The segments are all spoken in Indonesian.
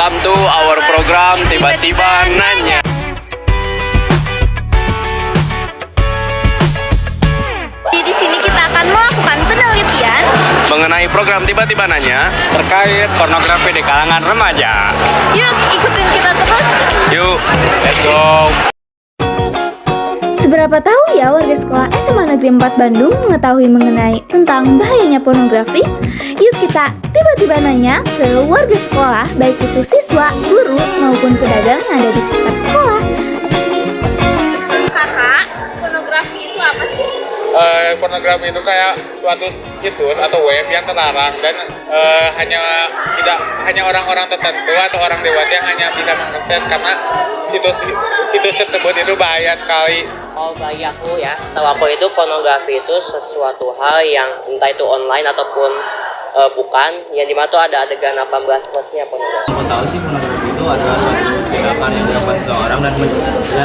Welcome to our program Tiba-Tiba Nanya. Di sini kita akan melakukan penelitian Mengenai program Tiba-Tiba Nanya terkait pornografi di kalangan remaja. Yuk ikutin kita terus. Yuk, Let's go. Seberapa tahu ya warga sekolah SMA Negeri 4 Bandung mengetahui mengenai tentang bahayanya pornografi? Yuk kita tiba-tiba nanya ke warga sekolah, baik itu siswa, guru, maupun pedagang yang ada di sekitar sekolah. Kakak, pornografi itu apa sih? Pornografi itu kayak suatu situs atau web yang terlarang dan tidak hanya orang-orang tertentu atau orang dewasa yang hanya bisa mengakses karena situs tersebut itu bahaya sekali. Oh, bagi aku ya, setahu aku itu pornografi itu sesuatu hal yang entah itu online ataupun bukan, yang dimana tuh ada adegan 18 plusnya pornografi. Aku tahu sih pornografi itu adalah suatu tindakan yang dilakukan seseorang dan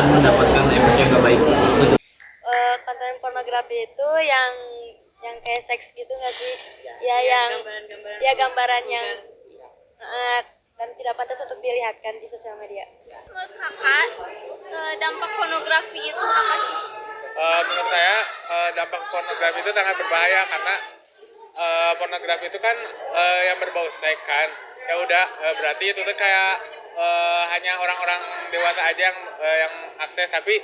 mendapatkan efek yang gak baik. Konten pornografi itu yang kayak seks gitu nggak sih? Ya, yang gambaran-gambaran. Ya gambaran yang dan tidak pantas untuk dilihatkan di sosial media. Menurut kakak, dampak pornografi itu apa sih? Menurut saya dampak pornografi itu sangat berbahaya karena pornografi itu kan yang berbau seks kan. Ya udah berarti itu tuh kayak hanya orang-orang dewasa aja yang akses tapi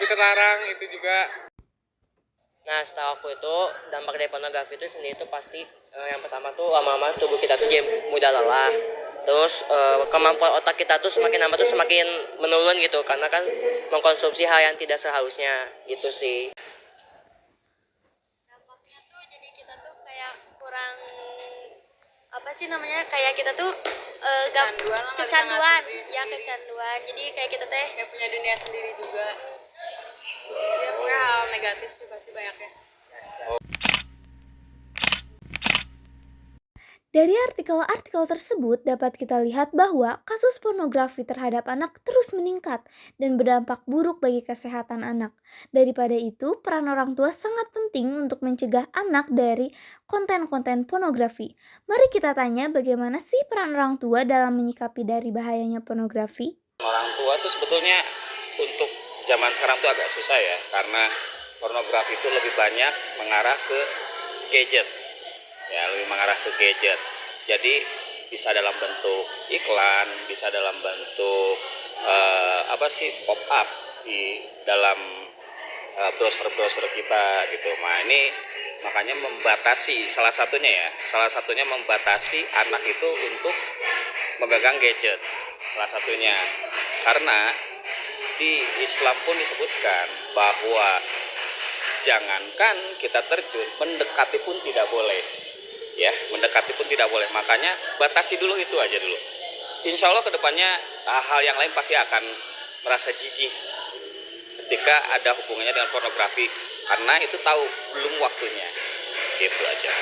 terlarang itu juga. Nah, setahu aku itu dampak dari pornografi itu sendiri itu pasti yang pertama tuh lama-lama tubuh kita tuh jadi mudah lelah. Terus kemampuan otak kita tuh semakin lama tuh semakin menurun gitu karena kan mengkonsumsi hal yang tidak seharusnya gitu sih. Dampaknya tuh jadi kita tuh kayak kurang apa sih namanya, kayak kita tuh kecanduan. Jadi kayak kita teh kayak punya dunia sendiri juga. Ya pokoknya hal negatif sih pasti banyak ya. Dari artikel-artikel tersebut dapat kita lihat bahwa kasus pornografi terhadap anak terus meningkat dan berdampak buruk bagi kesehatan anak. Daripada itu, peran orang tua sangat penting untuk mencegah anak dari konten-konten pornografi. Mari kita tanya bagaimana sih peran orang tua dalam menyikapi dari bahayanya pornografi? Orang tua tuh sebetulnya untuk zaman sekarang tuh agak susah ya, karena pornografi itu lebih banyak mengarah ke gadget. Ya, lebih mengarah ke gadget. Jadi bisa dalam bentuk iklan, bisa dalam bentuk pop up di dalam browser kita gitu. Nah, ini makanya membatasi salah satunya membatasi anak itu untuk memegang gadget. Salah satunya karena di Islam pun disebutkan bahwa jangankan kita terjun, mendekati pun tidak boleh. Ya, mendekati pun tidak boleh. Makanya batasi dulu itu aja dulu. Insya Allah kedepannya hal yang lain pasti akan merasa jijik ketika ada hubungannya dengan pornografi, karena itu tahu belum waktunya. Gitu aja.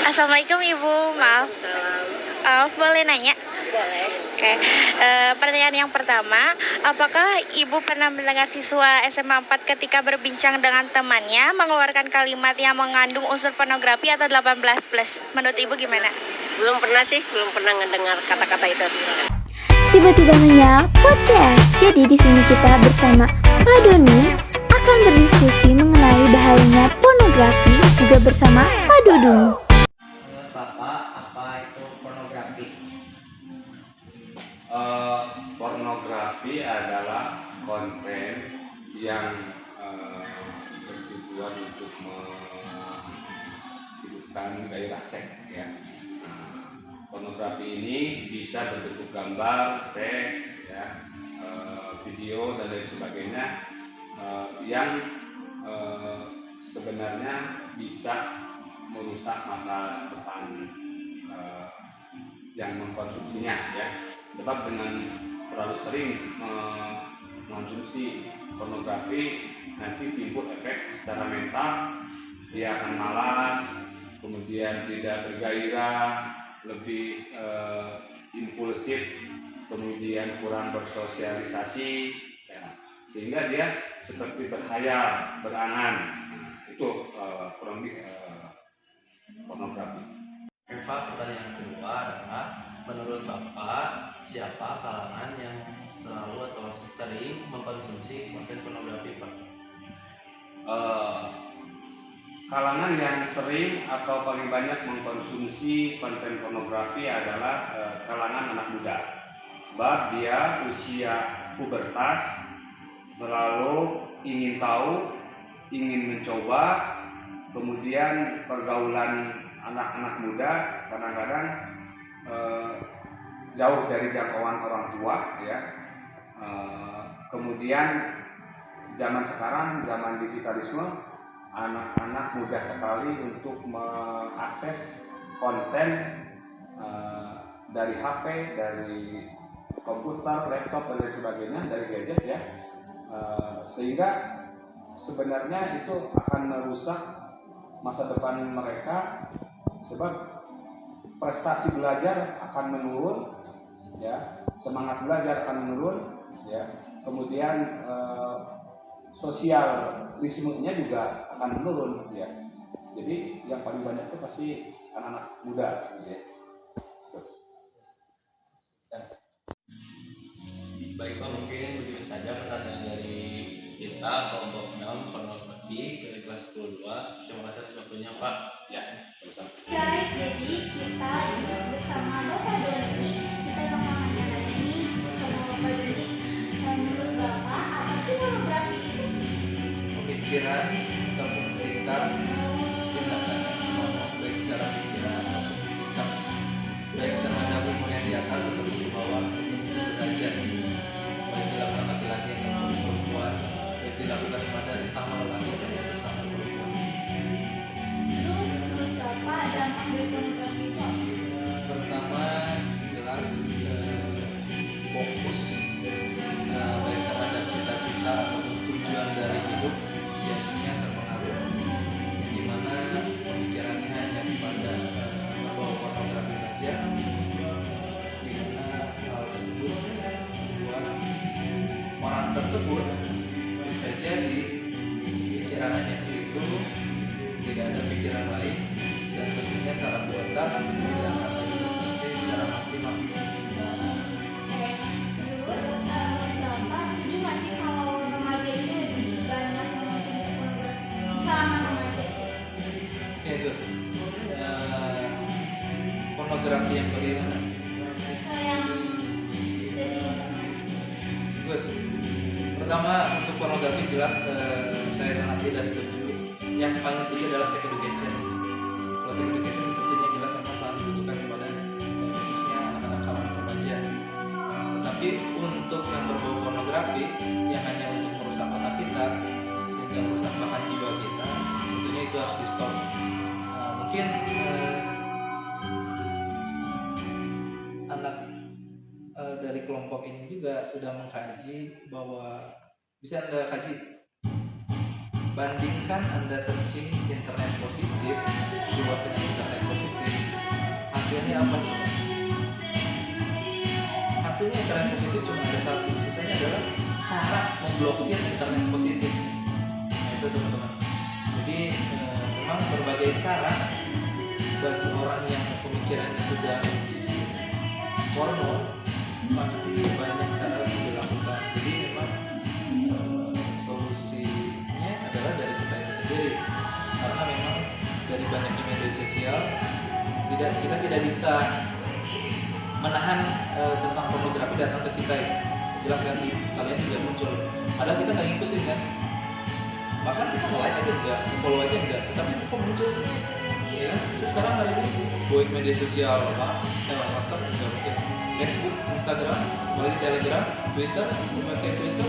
Assalamualaikum Ibu, maaf boleh nanya? Boleh. Oke, pertanyaan yang pertama, apakah Ibu pernah mendengar siswa SMA 4 ketika berbincang dengan temannya mengeluarkan kalimat yang mengandung unsur pornografi atau 18+? Menurut Ibu gimana? Belum pernah ngedengar kata-kata itu. Tiba-tiba nanya podcast. Jadi di sini kita bersama Pak Doni akan berdiskusi mengenai bahayanya pornografi juga bersama Pak Dudung. Menurut Bapak, apa itu pornografi? Pornografi adalah konten yang bertujuan untuk menghidupkan gairah seks ya. Pornografi ini bisa berbentuk gambar, teks, ya, video dan lain sebagainya yang sebenarnya bisa merusak masa depan yang mengkonsumsinya ya. Sebab dengan terlalu sering mengkonsumsi pornografi nanti timbul efek secara mental, dia akan malas, kemudian tidak bergairah, lebih impulsif, kemudian kurang bersosialisasi ya. Sehingga dia seperti berhayal, berangan. Itu kurang lebih pornografi. Eva, pertanyaan kedua adalah menurut Bapak, siapa kalangan yang selalu atau sering mengkonsumsi konten pornografi, Pak? Kalangan yang sering atau paling banyak mengkonsumsi konten pornografi adalah kalangan anak muda. Sebab dia usia pubertas, selalu ingin tahu, ingin mencoba, kemudian pergaulan anak-anak muda kadang-kadang jauh dari jangkauan orang tua, ya. Kemudian zaman sekarang, zaman digitalisme, anak-anak mudah sekali untuk mengakses konten dari HP, dari komputer, laptop, dan lain sebagainya, dari gadget, ya. Sehingga sebenarnya itu akan merusak masa depan mereka, sebab prestasi belajar akan menurun, ya, semangat belajar akan menurun, ya, kemudian sosialismenya juga akan menurun, ya. Jadi yang paling banyak itu pasti anak-anak muda, gitu ya. Baik Pak, mungkin begitu saja pertanyaan dari kita kelompok 6 pornografi dari kelas 22. Terima kasih atas waktunya Pak. Ya, sama-sama. Guys, jadi kita bersama Bapak Doni, kita bakal nanya nih sama Bapak Doni, menurut Bapak apa sih pornografi itu? Pemikiran ataupun sikap tindakan yang senonoh baik secara pikiran ataupun sikap, baik terhadap umur yang di atas ataupun di bawah ataupun sederajat, baik dilakukan laki-laki ataupun perempuan, baik dilakukan kepada sesama lelaki ataupun sesama perempuan. Terus menurut Bapak dampak dari pornografi itu apa? Pertama, jelas fokus baik terhadap cita-cita ataupun tujuan dari hidup jadinya terpengaruh, yang dimana pemikirannya hanya kepada berbau pornografi saja, dimana hal tersebut membuat orang tersebut bisa jadi pikiran hanya ke situ, tidak ada pikiran lain, dan tentunya saraf di otak tidak akan lagi berfungsi secara maksimal. Terus menurut Bapak setuju nggak sih kalau remaja itu lebih banyak mengonsumsi pornografi kalangan remaja? Ya itu pornografi yang bagaimana? Yang dari internet. Good. Pertama, untuk pornografi jelas saya sangat tidak setuju. Yang paling setuju adalah sex education. Kalau sex education tentunya jelas memang sangat dibutuhkan kepada khususnya anak-anak kalangan remaja. Tetapi untuk yang berbau pornografi yang hanya untuk merusak otak kita sehingga merusak bahan jiwa kita, tentunya itu harus di stop. Mungkin anak dari kelompok ini juga sudah mengkaji bahwa bisa Anda kaji, bandingkan Anda searching internet positif keyword dengan internet positif, hasilnya apa coba? Hasilnya internet positif cuma ada satu, sisanya adalah cara memblokir internet positif. Nah itu teman-teman. Jadi memang berbagai cara bagi orang yang pemikirannya sudah porno, pasti banyak cara untuk dilakukan. Jadi memang solusinya adalah dari kita itu sendiri, karena memang dari banyaknya media sosial kita tidak bisa menahan tentang pornografi datang ke kita. Jelas kan, kalian juga muncul, padahal kita nggak ngikutin kan, bahkan kita nge-like aja enggak, follow aja enggak, tapi kok muncul sih, ya kan? Itu sekarang hari ini baik media sosial WhatsApp juga mungkin, Facebook, Instagram, apalagi Telegram, Twitter, memakai Twitter,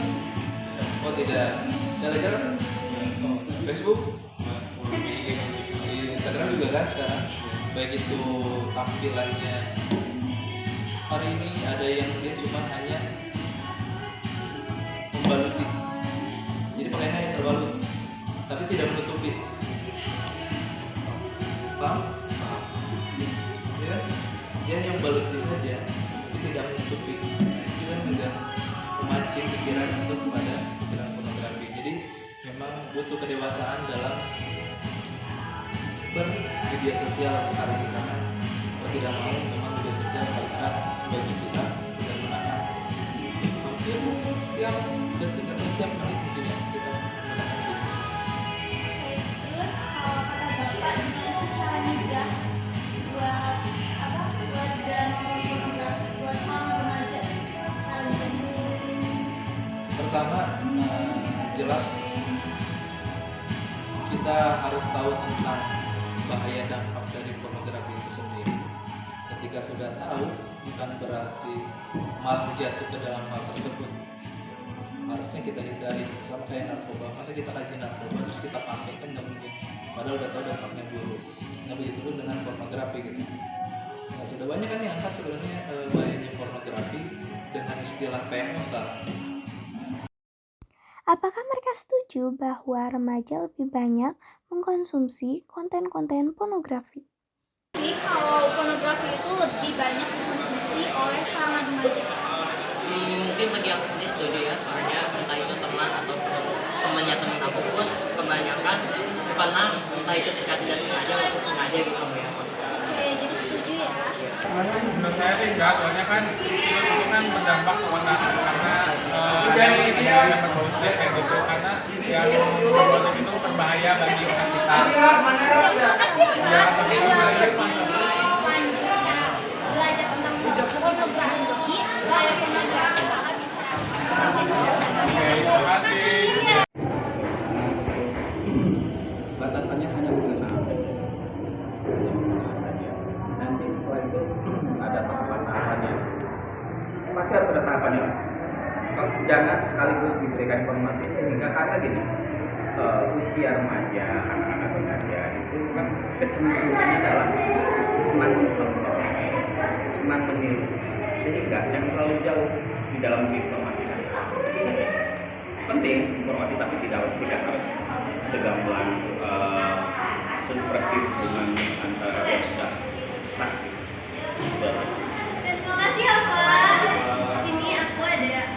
oh tidak, Telegram, oh, Facebook, Instagram juga kan sekarang, baik itu tampilannya. Hari ini ada yang dia cuma hanya membaluti, jadi pakaiannya yang terbalut, tapi tidak menutupi. Paham? Ya kan? Dia hanya membaluti saja, tapi tidak menutupi. Nah, itu kan udah memancing pikiran untuk pada pikiran pornografi. Jadi memang butuh kedewasaan dalam bermedia sosial hari ini, karena kalau tidak mau memang media sosial paling bagi kita dan menahan hampir setiap detik atau setiap menit mungkin ya kita menahan media sosial. Terus kalau kata Bapak gimana sih cara nyegah buat apa? Buat dan nonton pornografi buat kalangan remaja? Cara nyegahnya itu gimana sih? Pertama, jelas kita harus tahu tentang bahaya dampak dari pornografi itu sendiri. Ketika sudah tahu, bukan berarti malah jatuh ke dalam hal tersebut. Harusnya kita hindari, sama kayak narkoba. Masa kita kaji narkoba terus kita pakai, kan nggak mungkin. Padahal udah tahu dampaknya buruk. Nah begitu pun dengan pornografi gitu. Nah, sudah banyak kan yang angkat sebenarnya bahayanya pornografi dengan istilah PMO sekarang. Apakah mereka setuju bahwa remaja lebih banyak mengkonsumsi konten-konten pornografi? Jadi kalau pornografi itu lebih banyak dikonsumsi oleh kalangan remaja. Mungkin bagi aku sendiri setuju ya, soalnya entah itu teman atau temannya teman aku pun kebanyakan pernah entah itu secara tidak sengaja maupun sengaja gitu ya. Oke, jadi setuju ya. Menurut saya sih enggak, soalnya kan itu kan berdampak ke otak karena yang berbau seks kayak gitu, karena yang berbau seks itu berbahaya bagi otak kita. Ya, tapi Lanjut belajar tentang pornografi, bahaya pornografi bakal bisa. terima kasih. Batasannya hanya menggunakan saja. Nanti setelah itu ada tahapan-tahapannya. Pasti harus ada tahapannya. Jangan sekaligus diberikan informasi sehingga karena gini, usia remaja, anak-anak remaja itu kan kecenderungannya adalah senang mencontoh, senang meniru, sehingga jangan terlalu jauh di dalam menginformasikan. Penting informasi tapi tidak harus segamblang seperti hubungan antara yang sudah sah. Terima kasih ya Pak. Ini aku ada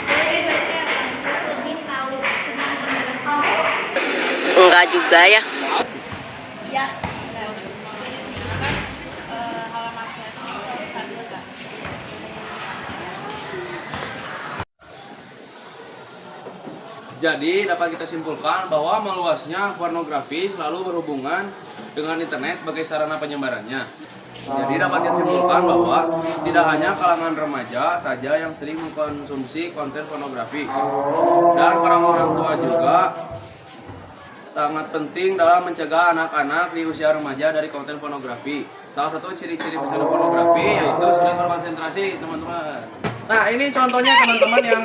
boleh baca buat lebih tahu tentang pornografi. Enggak juga ya. Ya, saya kan hawa nafsu itu stabil kan. Jadi dapat kita simpulkan bahwa meluasnya pornografi selalu berhubungan dengan internet sebagai sarana penyebarannya. Jadi dapat kita simpulkan bahwa tidak hanya kalangan remaja saja yang sering mengkonsumsi konten pornografi, dan para orang tua juga sangat penting dalam mencegah anak-anak di usia remaja dari konten pornografi. Salah satu ciri-ciri pecandu pornografi yaitu sulit berkonsentrasi, teman-teman. Nah, ini contohnya teman-teman yang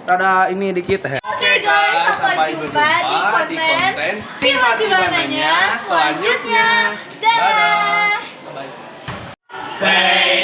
rada ini dikit. Oke guys, sampai jumpa di konten Tiba-Tiba Nanya selanjutnya. Dadah. Bye.